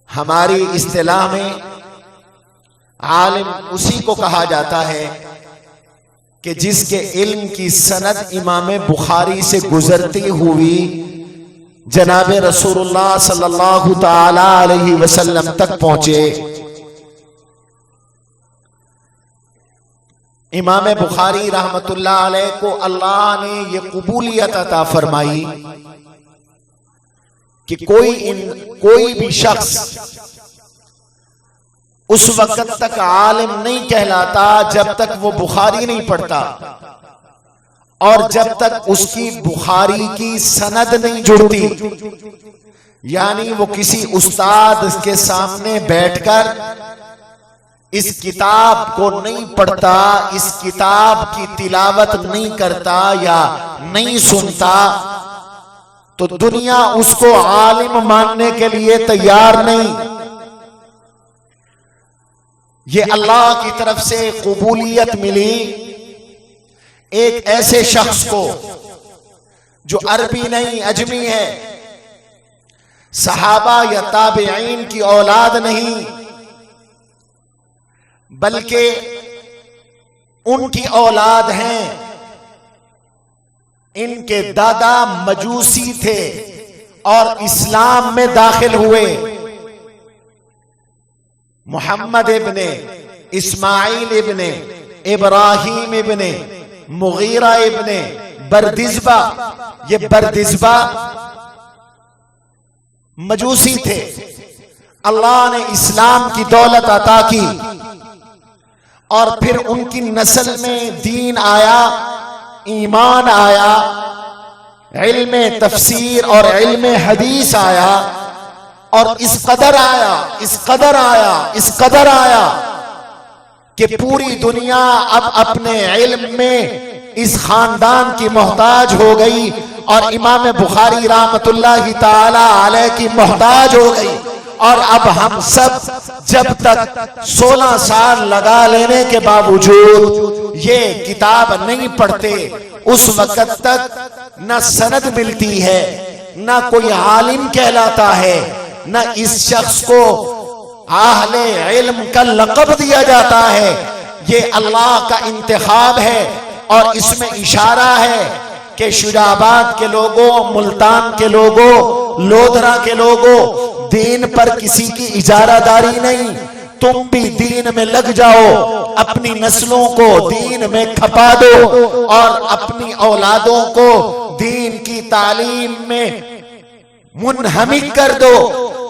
हमारी इस्तिलाह में आलिम उसी को कहा जाता है कि जिसके इल्म की सनद इमाम बुखारी से गुजरती हुई जनाब रसूलुल्लाह सल्लल्लाहु ताला अलैहि वसल्लम तक पहुंचे। इमाम बुखारी रहमतुल्लाह अलैह को अल्लाह ने ये कबूलियत अता फरमाई कि कोई भी शख्स उस वक्त तक आलिम नहीं कहलाता जब तक वो बुखारी नहीं पढ़ता और जब तक उसकी बुखारी की सनद नहीं जुड़ती, यानी वो किसी उस्ताद के सामने बैठकर इस किताब को नहीं पढ़ता, इस किताब की तिलावत नहीं करता या नहीं सुनता, तो दुनिया उसको आलिम मानने के लिए तैयार नहीं। ये अल्लाह की तरफ से कबूलियत मिली एक ऐसे शख्स को जो अरबी नहीं अजमी है, सहाबा या ताबईन की औलाद नहीं, बल्कि उनकी औलाद हैं। इनके दादा मजूसी थे और इस्लाम में दाखिल हुए। मोहम्मद इब्ने इस्माइल इब्ने इब्राहिम इब्ने मुगीरा इब्ने बरदिज़बा, ये बरदिज़बा मजूसी थे। अल्लाह ने इस्लाम की दौलत अता की और फिर उनकी नस्ल में दीन आया, ईमान आया, इल्म तफसीर और इल्म हदीस आया और इस कदर आया कि पूरी दुनिया अब अपने इल्म में इस खानदान की मोहताज हो गई और इमाम बुखारी रहमतुल्लाहि ताला अलैह की मोहताज हो गई। और अब हम सब जब तक 16 साल लगा लेने के बावजूद ये किताब नहीं पढ़ते, उस वक्त तक न सनद मिलती है, न कोई आलिम कहलाता है, न इस शख्स को आहले इल्म का लक़ब दिया जाता है। ये अल्लाह का इंतखाब है और इसमें इशारा है कि शुजाबाद के लोगों, मुल्तान के लोगों, लोधरा के लोगों, दीन पर किसी की इजारादारी नहीं। तुम भी दीन में लग जाओ, अपनी नस्लों को दीन में खपा दो और अपनी औलादों को दीन की तालीम में मुनहमिक कर दो।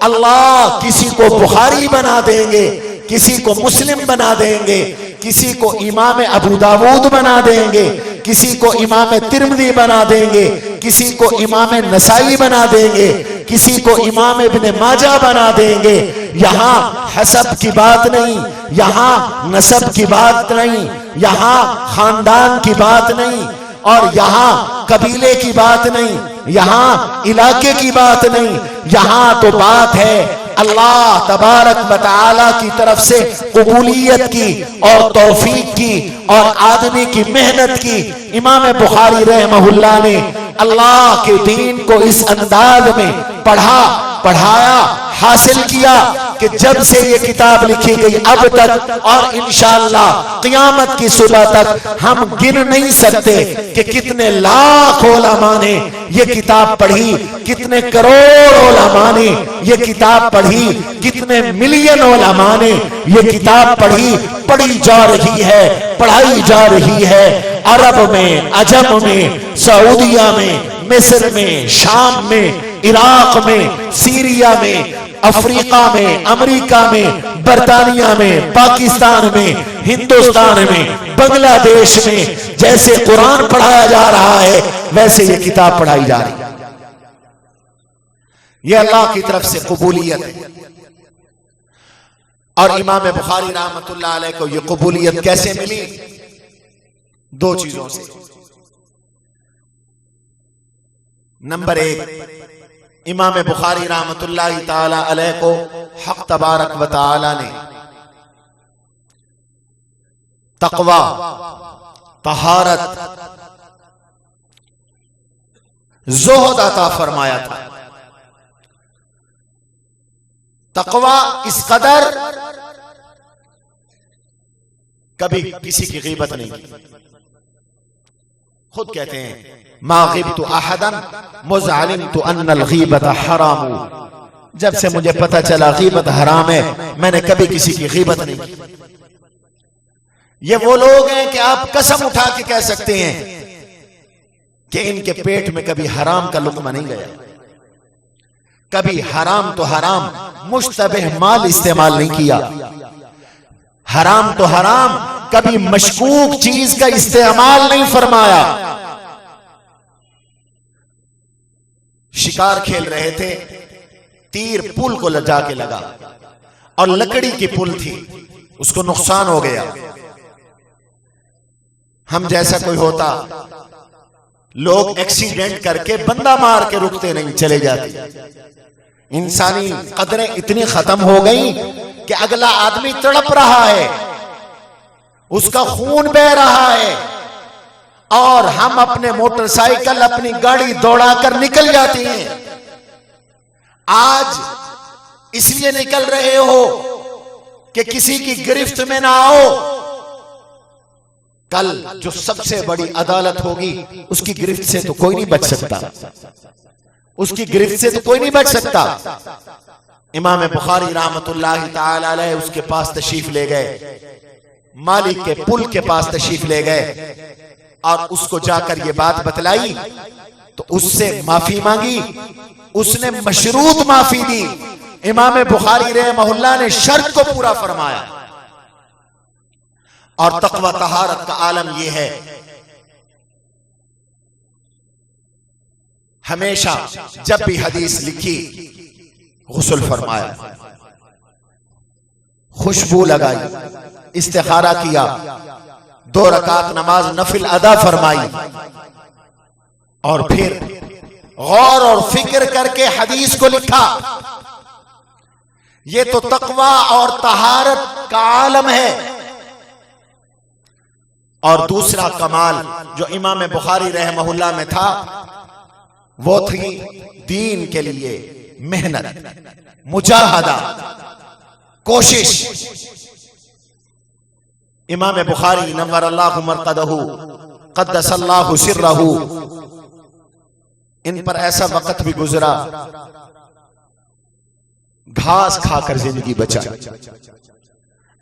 अल्लाह किसी को बुखारी बना देंगे, किसी को मुस्लिम बना देंगे, किसी को इमाम अबू दाऊद बना देंगे, किसी को इमाम तिर्मिज़ी बना देंगे, किसी को इमाम नसाई बना देंगे, किसी को इमाम इब्ने माजा बना देंगे। यहाँ हसब की बात नहीं, यहाँ नसब की बात नहीं, यहाँ खानदान की बात नहीं और यहाँ कबीले की बात नहीं, यहाँ इलाके की बात नहीं। यहाँ तो बात है अल्लाह तबारक व तआला की तरफ से कबूलियत की और तौफीक की और आदमी की मेहनत की। इमाम बुखारी रहमहुल्लाह ने अल्लाह के दीन को इस अंदाज में पढ़ा, पढ़ाया, हासिल किया कि जब से ये किताब लिखी गई अब तक और इंशाअल्लाह क़यामत की सुबह तक हम गिन नहीं सकते कि कितने लाख उलमा ने ये किताब पढ़ी, कितने करोड़ उलमा ने ये किताब पढ़ी, कितने मिलियन उलमा ने ये किताब पढ़ी, पढ़ी जा रही है, पढ़ाई जा रही है। अरब में, अजम में, सऊदिया में, मिस्र में, शाम में, इराक में, सीरिया में, अफ्रीका में, अमेरिका में, बरतानिया में, पाकिस्तान में, हिंदुस्तान में, बांग्लादेश में जैसे कुरान पढ़ाया जा रहा है वैसे ये किताब पढ़ाई जा रही है। ये अल्लाह की तरफ से कबूलियत है। और इमाम बुखारी रहमतुल्लाह अलैह को ये कबूलियत कैसे मिली? दो चीजों से। नंबर एक, इमाम बुखारी रहमतुल्लाहि ताला अलैह को हक तबारक व ताला ने तक़वा, तहारत, ज़ुहद अता फरमाया था। तकवा इस कदर, कभी किसी की गीबत नहीं की। खुद कहते हैं मा गिब्तु अहदन मुज़ अलिमतु अन्नल गीबत हराम। जब से मुझे पता चला गीबत हराम है, मैंने कभी किसी की गीबत नहीं की। ये वो लोग हैं कि आप कसम उठा के कह सकते हैं कि इनके पेट में कभी हराम का लुक़मा नहीं गया, कभी हराम तो हराम मुश्तबिह माल इस्तेमाल नहीं किया, हराम तो हराम कभी मशकूक चीज का इस्तेमाल नहीं फरमाया। शिकार खेल रहे थे, तीर पुल को लजा के लगा और लकड़ी की पुल थी, उसको नुकसान हो गया। हम जैसा कोई होता, लोग एक्सीडेंट करके बंदा मार के रुकते नहीं, चले जाते। इंसानी कदरें इतनी खत्म हो गई कि अगला आदमी तड़प रहा है, उसका खून बह रहा है, और हम अपने मोटरसाइकिल अपनी गाड़ी दौड़ाकर निकल जाते हैं। आज इसलिए निकल रहे हो कि किसी की गिरफ्त में ना आओ, कल जो सबसे बड़ी अदालत होगी उसकी गिरफ्त से तो कोई नहीं बच सकता, उसकी गिरफ्त से तो कोई नहीं बच सकता। इमाम बुखारी रहमतुल्लाहि ताला अलैह उसके पास तशरीफ ले गए, मालिक के पुल के पास तशरीफ ले गए और उसको जाकर ये बात बतलाई तो उससे माफी मांगी, उसने मशरूत माफी दी। इमाम बुखारी रहमहुल्लाह ने शर्त को पूरा फरमाया। और तक़वा तहारत का आलम यह है, हमेशा जब भी हदीस लिखी गुस्ल फरमाया, खुशबू लगाई, इस्तिखारा किया, 2 रकात नमाज नफिल अदा फरमाई और फिर गौर और फिक्र करके हदीस को लिखा। यह तो तक़वा और तहारत का आलम है। और दूसरा कमाल जो इमाम बुखारी रहमहुल्लाह में था वो थी दीन के लिए मेहनत, मुजाहदा, कोशिश। इमाम बुखारी नव्वरल्लाहु मरक़दहू क़द्दसल्लाहु सिर्रहू, इन पर ऐसा वक्त भी गुजरा घास खाकर जिंदगी बचा,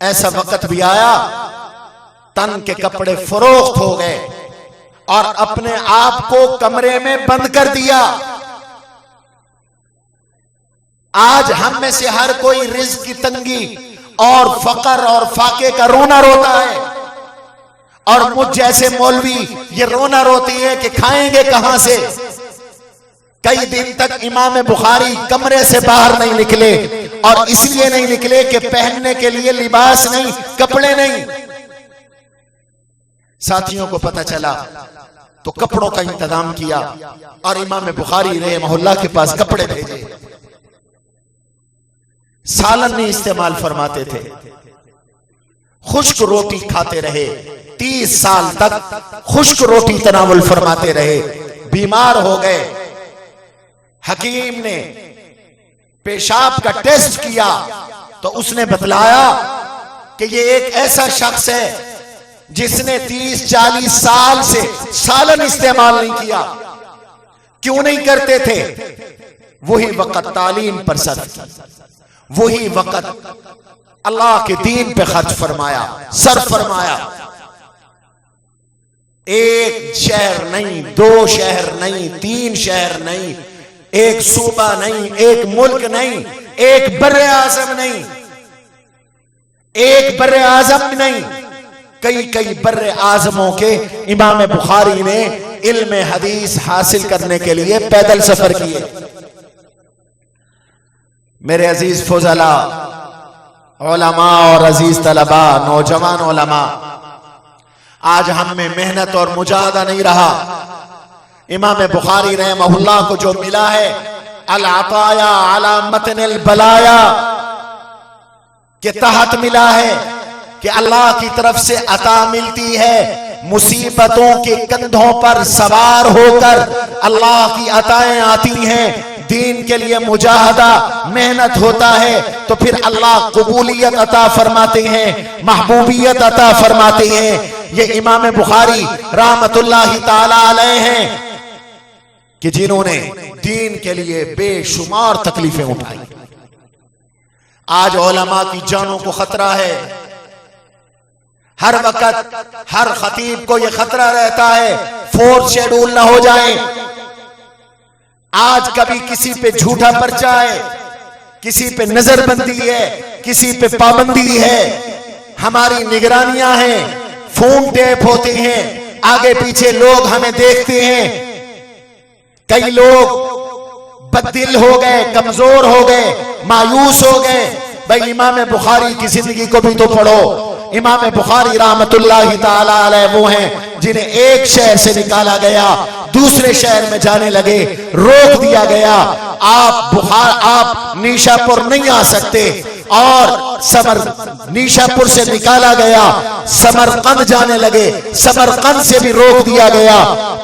ऐसा वक्त भी आया तन के कपड़े फरोख्त हो गए और अपने आप को कमरे में बंद कर दिया। आज हम में से हर कोई रिज़्क़ की तंगी और फकर और फाके का रोना रोता है, और मुझ जैसे मौलवी ये रोना रोती है कि खाएंगे कहां से। कई दिन तक इमाम बुखारी कमरे से बाहर नहीं निकले, और इसलिए नहीं निकले कि पहनने के लिए लिबास नहीं, कपड़े नहीं। साथियों को पता चला तो कपड़ों का इंतजाम किया और इमाम बुखारी रहमहुल्लाह के पास कपड़े भेजे। सालन नहीं इस्तेमाल फरमाते थे, खुश्क रोटी खाते रहे, 30 साल तक खुश्क रोटी तनावुल फरमाते रहे। बीमार हो गए, हकीम ने पेशाब का टेस्ट किया तो उसने बतलाया कि ये एक ऐसा शख्स है जिसने 30-40 साल से सालन इस्तेमाल नहीं किया। क्यों नहीं करते थे? वही वक्त तालीम पर सर्फ, वही वक्त अल्लाह के दीन पे खर्च फरमाया, सर्फ फरमाया। एक शहर नहीं, 2 शहर नहीं, 3 शहर नहीं, एक सूबा नहीं, एक मुल्क नहीं, एक बर्रे आज़म नहीं, एक बर्रे आज़म नहीं, कई कई बर्रे आज़मों के इमाम बुखारी ने इल्म हदीस हासिल करने के लिए पैदल सफर किए। मेरे अजीज फुज़ला, उलमा और अजीज तलबा, नौजवान उलमा, आज हम में मेहनत और मुजाहदा नहीं रहा। इमाम बुखारी रहमहुल्लाह को जो मिला है अल अताया अला मतनिल बलाया के तहत मिला है कि अल्लाह की तरफ से अता मिलती है मुसीबतों के कंधों पर सवार होकर अल्लाह की अताएं आती हैं, दीन के लिए मुजाहदा मेहनत होता है, तो फिर अल्लाह कबूलियत अता फरमाते हैं, महबूबियत अता फरमाते हैं। ये इमाम बुखारी रहमतुल्लाहि ताला अलैह हैं कि जिन्होंने दीन के लिए बेशुमार तकलीफें उठाई। आज उलमा की जानों को खतरा है, हर वक्त हर खतीब को यह खतरा रहता है फोर्थ शेड्यूल ना हो जाए। आज कभी किसी पे झूठा पर्चा है, किसी पे नजरबंदी है, किसी पे पाबंदी है, हमारी निगरानियां हैं, फोन टेप होते हैं, आगे पीछे लोग हमें देखते हैं। कई लोग बददिल हो गए, कमजोर हो गए, मायूस हो गए। भाई इमाम बुखारी की जिंदगी को भी तो पढ़ो। इमाम बुखारी रहमतुल्लाहि ताला अलैह वो हैं जिन्हें एक शहर से निकाला गया, दूसरे शहर में जाने लगे, रोक दिया गया, आप नीशापुर नहीं आ सकते, और नीशापुर से निकाला गया, समरकंद जाने लगे, समरकंद से भी रोक दिया गया,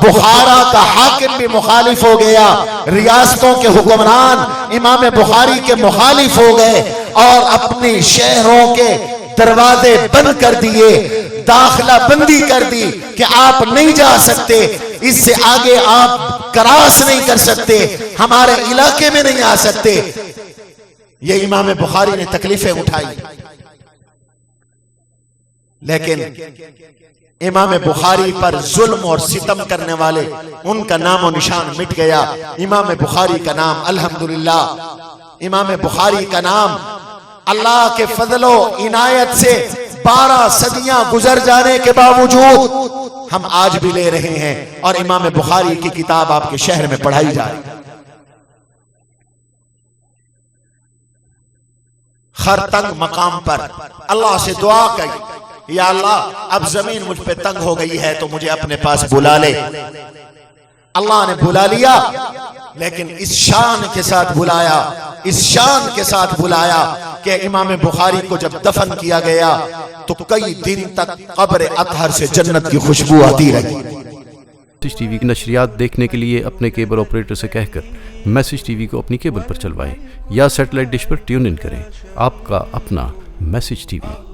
बुखारा का हाकिम भी मुखालिफ हो गया, रियासतों के हुक्मरान इमाम बुखारी के मुखालिफ हो गए और अपने शहरों के दरवाजे बंद कर दिए, दाखिला बंदी कर दी कि आप नहीं जा सकते, इससे आगे आप क्रॉस नहीं कर सकते, हमारे इलाके में नहीं आ सकते। ये इमाम बुखारी ने तकलीफें उठाई, लेकिन इमाम बुखारी पर जुल्म और सितम करने वाले उनका नामो निशान मिट गया। इमाम बुखारी का नाम अल्हम्दुलिल्लाह, इमाम बुखारी का नाम अल्लाह के फजलो इनायत से 12 सदियां गुजर जाने के बावजूद हम आज भी ले रहे हैं और इमाम बुखारी की किताब आपके शहर में पढ़ाई जा रही है। हर तंग मकाम पर अल्लाह से दुआ करी, या अल्लाह अब जमीन मुझ पे तंग हो गई है तो मुझे अपने पास बुला ले। अल्लाह ने बुला लिया, लेकिन इस शान के साथ बुलाया, इस शान के साथ बुलाया कि इमाम बुखारी को जब दफन किया गया तो कई दिन तक कब्र अतहर से जन्नत की खुशबू आती रही। मैसेज टीवी की नशरियात देखने के लिए अपने केबल ऑपरेटर से कहकर मैसेज टीवी को अपनी केबल पर चलवाएं या सैटेलाइट डिश पर ट्यून इन करें। आपका अपना मैसेज टीवी।